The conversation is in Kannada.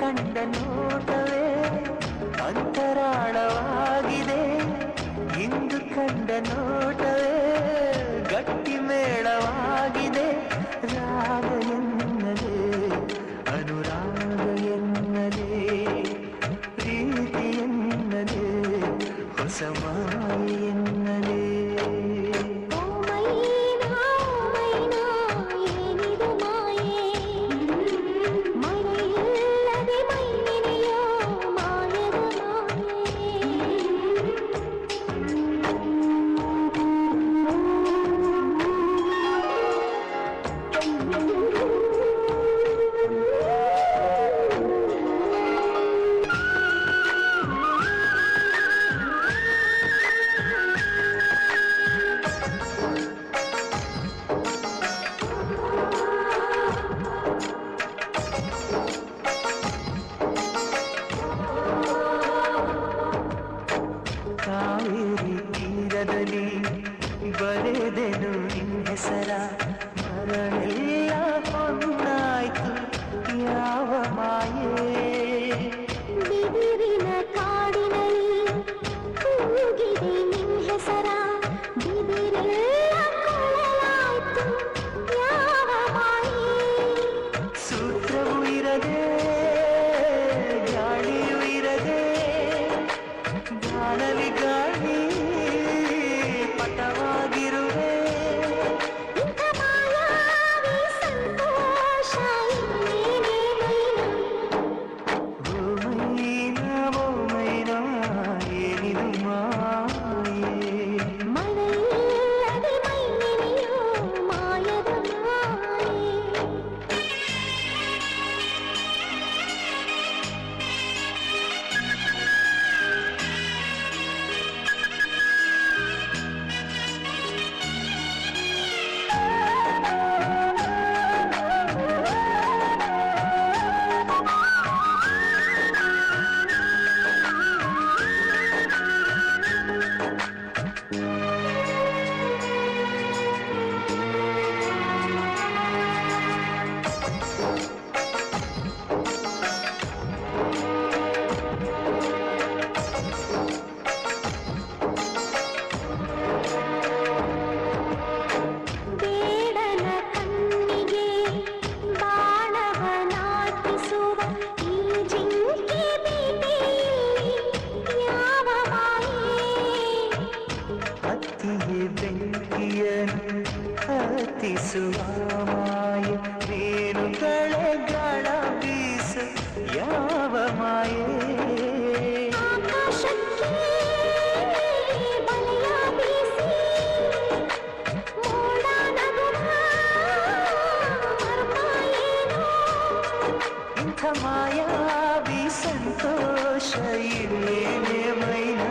ಕಂಡ ನೋಟವೇ ಅಂತರಾಳವಾಗಿದೆ ಇಂದು ಕಂಡ ನೋಟವೇ ಗಟ್ಟಿ ಮೇಳವಾಗಿದೆ ರಾಗ ಎನ್ನಲೇ ಅನುರಾಗ ಎನ್ನಲೇ ಪ್ರೀತಿ ಎನ್ನಲೇ ಹೊಸ ಮಾಯೆ ಎನ್ನಲೇ ಕಾವೇರಿ ತೀರದಲ್ಲಿ ಬರೆದೆನು ನಿನ್ನ ಹೆಸರ ಮರಳೆಲ್ಲ ಹೊನ್ನಾಯ್ತು ಯಾವ ಮಾಯೇ ಬಿದಿರಿನ ಕಾಡಿನಲ್ಲಿ ಕೂಗಿದೆ ನಿನ್ನ ಹೆಸರ ಬಿದಿರೆಲ್ಲ ಕೊಳಲಾಯ್ತು ಯಾವ ಮಾಯೇ ಸೂತ್ರವೂ ಇರದೆ ಗಾಳಿಯೂ ಇರದೆ ಗಾನಲಿ ಗಾಳಿ ಪಟವಾಗಿರುವೆ ಇಂಥ ಮಾಯಾವಿ ಸಂತೋಷ ಇನ್ನೇನೇ ಓ ಮೈನಾ ಏನಿದು ಮಾಯೆ ಮಳೆಯಿಲ್ಲದೆ ಮೈ ನೆನೆಯೋ ಮಾಯದ ಮಾಯೆ ಬೇಡನ ಕಣ್ಣಿಗೆ ಬಾಣವನಾಟಿಸುವ ಈ ಜಿಂಕೆ ಬೇಟೆಯಲ್ಲಿ ಯಾವ ಮಾಯೆ ಹತ್ತಿಗೆ ಬೆಂಕಿಯನ್ನು ಹತ್ತಿಸುವ ಮಾಯೆ ರೇಣುಗಳೇ ಗಾಳ ಬೀಸ ಯಾವ ಮಾಯೆ ಆಕಾಶಕ್ಕೆ ಬಲೆಯ ಬೀಸಿ ಮೋಡ ನಗುವ ಮರ್ಮ ಏನೋ ಇಂಥ ಮಾಯಾವಿ ಸಂತೋಷ ಇಲ್ಲೇನೆ ಮೈನಾ